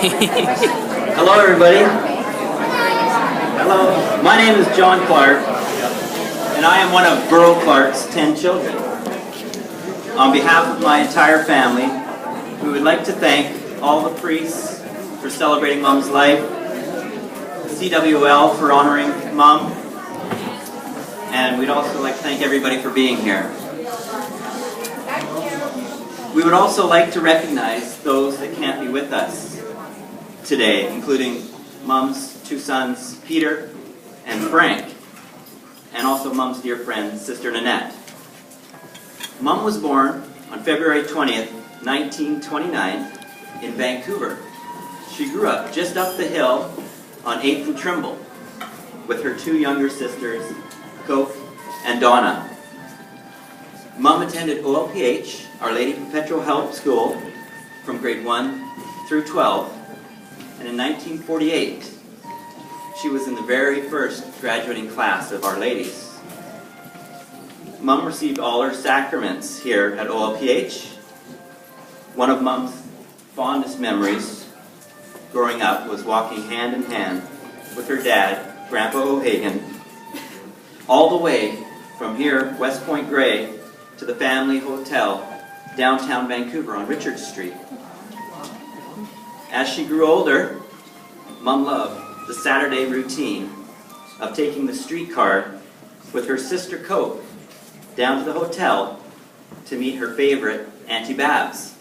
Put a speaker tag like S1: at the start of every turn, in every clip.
S1: Hello, everybody. Hello. My name is John Clarke, and I am one of Beryl Clarke's 10 children. On behalf of my entire family, we would like to thank all the priests for celebrating Mom's life, CWL for honoring Mom, and we'd also like to thank everybody for being here. We would also like to recognize those that can't be with us today, including Mom's two sons, Peter and Frank, and also Mom's dear friend, Sister Nanette. Mom was born on February 20th, 1929 in Vancouver. She grew up just up the hill on 8th and Trimble with her two younger sisters, Coke and Donna. Mom attended OLPH, Our Lady Perpetual Help School, from grade 1 through 12, and in 1948, she was in the very first graduating class of Our Ladies. Mom received all her sacraments here at OLPH. One of Mom's fondest memories growing up was walking hand in hand with her dad, Grandpa O'Hagan, all the way from here, West Point Grey, to the family hotel downtown Vancouver on Richard Street. As she grew older, Mom loved the Saturday routine of taking the streetcar with her sister Coke down to the hotel to meet her favorite Auntie Babs.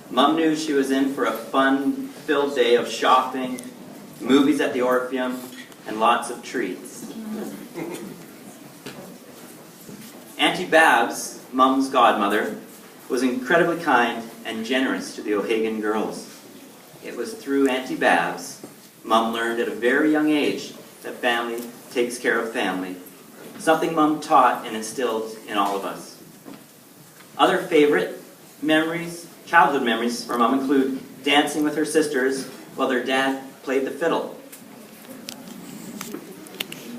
S1: Mom knew she was in for a fun-filled day of shopping, movies at the Orpheum, and lots of treats. Auntie Babs, Mom's godmother, was incredibly kind and generous to the O'Hagan girls. It was through Auntie Babs Mom learned at a very young age that family takes care of family, something Mom taught and instilled in all of us. Other favorite memories, childhood memories for Mom include dancing with her sisters while their dad played the fiddle,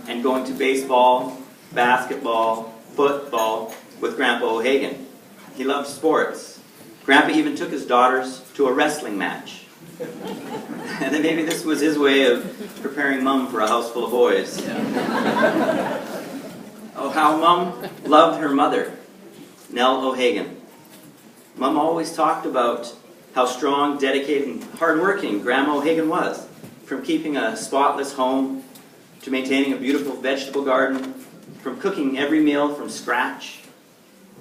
S1: and going to baseball, basketball, football with Grandpa O'Hagan. He loved sports. Grandpa even took his daughters to a wrestling match. And then maybe this was his way of preparing Mom for a house full of boys. Oh, how Mom loved her mother, Nell O'Hagan. Mom always talked about how strong, dedicated, and hardworking Grandma O'Hagan was, from keeping a spotless home to maintaining a beautiful vegetable garden, from cooking every meal from scratch,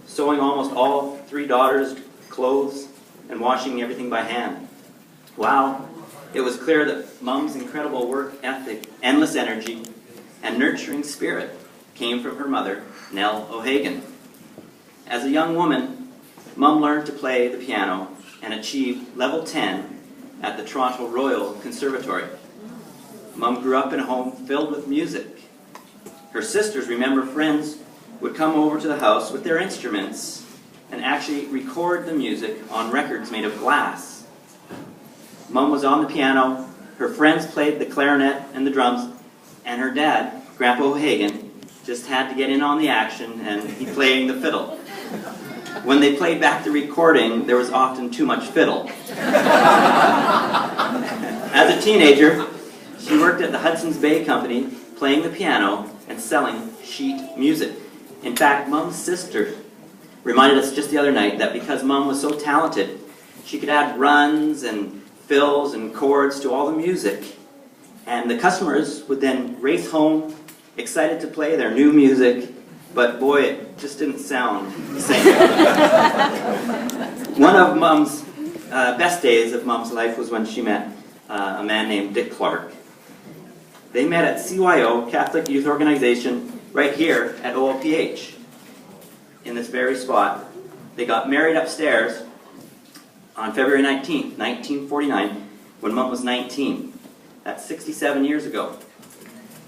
S1: sewing almost all three daughters' clothes, and washing everything by hand. Wow, it was clear that Mom's incredible work ethic, endless energy, and nurturing spirit came from her mother, Nell O'Hagan. As a young woman, Mom learned to play the piano and achieved level 10 at the Toronto Royal Conservatory. Mom grew up in a home filled with music. Her sisters remember friends would come over to the house with their instruments and actually record the music on records made of glass. Mom was on the piano, her friends played the clarinet and the drums, and her dad, Grandpa O'Hagan, just had to get in on the action, and he playing the fiddle. When they played back the recording, there was often too much fiddle. As a teenager, she worked at the Hudson's Bay Company, playing the piano and selling sheet music. In fact, Mom's sister reminded us just the other night that because Mom was so talented, she could add runs and fills and chords to all the music. And the customers would then race home, excited to play their new music, but boy, it just didn't sound the same. One of Mom's best days of Mom's life was when she met a man named Dick Clarke. They met at CYO, Catholic Youth Organization, right here at OLPH, in this very spot. They got married upstairs on February 19th, 1949, when Mom was 19. That's 67 years ago.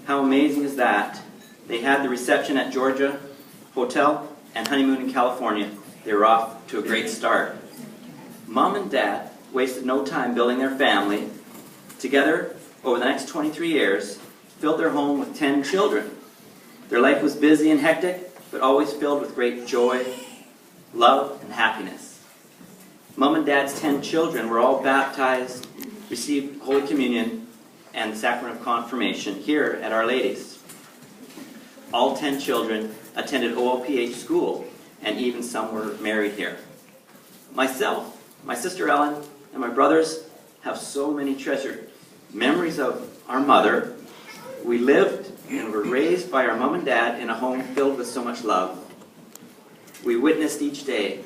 S1: How amazing is that? They had the reception at Georgia Hotel and honeymoon in California. They were off to a great start. Mom and Dad wasted no time building their family. Together, over the next 23 years, filled their home with 10 children. Their life was busy and hectic, but always filled with great joy, love, and happiness. Mom and Dad's 10 children were all baptized, received Holy Communion and the Sacrament of Confirmation here at Our Lady's. All 10 children attended OLPH school, and even some were married here. Myself, my sister Ellen, and my brothers have so many treasured memories of our mother. We lived and were raised by our mom and dad in a home filled with so much love. We witnessed each day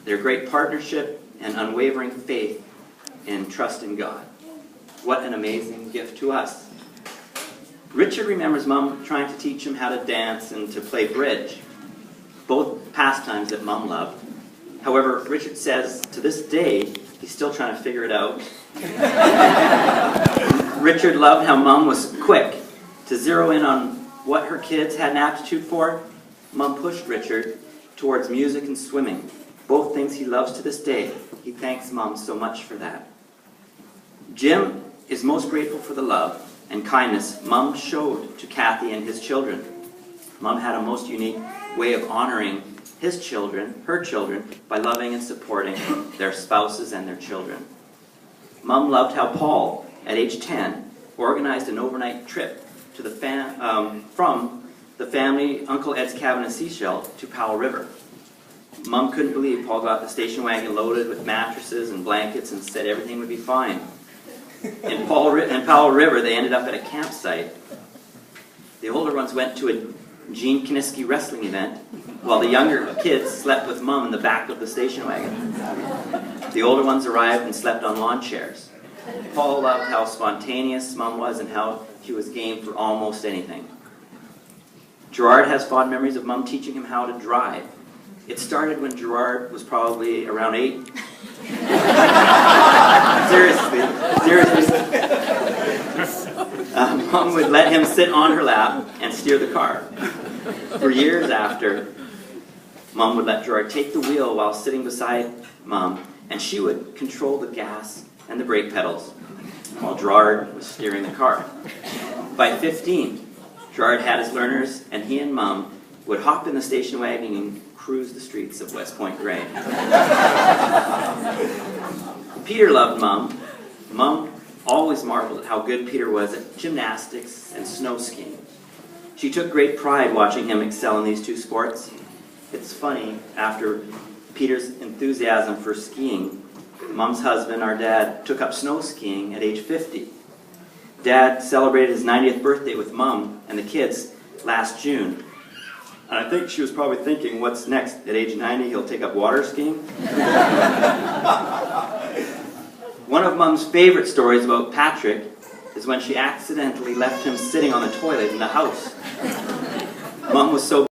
S1: their great partnership and unwavering faith and trust in God. What an amazing gift to us. Richard remembers Mom trying to teach him how to dance and to play bridge, both pastimes that Mom loved. However, Richard says to this day, he's still trying to figure it out. Richard loved how Mom was quick to zero in on what her kids had an aptitude for. Mom pushed Richard towards music and swimming, both things he loves to this day. He thanks Mom so much for that. Jim is most grateful for the love and kindness Mom showed to Kathy and his children. Mom had a most unique way of honoring his children, her children, by loving and supporting their spouses and their children. Mom loved how Paul, at age 10, organized an overnight trip to the from the family Uncle Ed's cabin in Seashell to Powell River. Mom couldn't believe Paul got the station wagon loaded with mattresses and blankets and said everything would be fine. In Powell River, they ended up at a campsite. The older ones went to a Gene Kiniski wrestling event, while the younger kids slept with Mom in the back of the station wagon. The older ones arrived and slept on lawn chairs. Paul loved how spontaneous Mom was and how she was game for almost anything. Gerard has fond memories of Mom teaching him how to drive. It started when Gerard was probably around 8. Seriously. Mom would let him sit on her lap and steer the car. For years after, Mom would let Gerard take the wheel while sitting beside Mom, and she would control the gas and the brake pedals while Gerard was steering the car. By 15, Gerard had his learners, and he and Mom would hop in the station wagon and cruise the streets of West Point Gray. Peter loved Mom. Mom always marveled at how good Peter was at gymnastics and snow skiing. She took great pride watching him excel in these two sports. It's funny, after Peter's enthusiasm for skiing, Mom's husband, our dad, took up snow skiing at age 50. Dad celebrated his 90th birthday with Mom and the kids last June. And I think she was probably thinking, what's next? At age 90, he'll take up water skiing? One of Mom's favorite stories about Patrick is when she accidentally left him sitting on the toilet in the house. Mom was so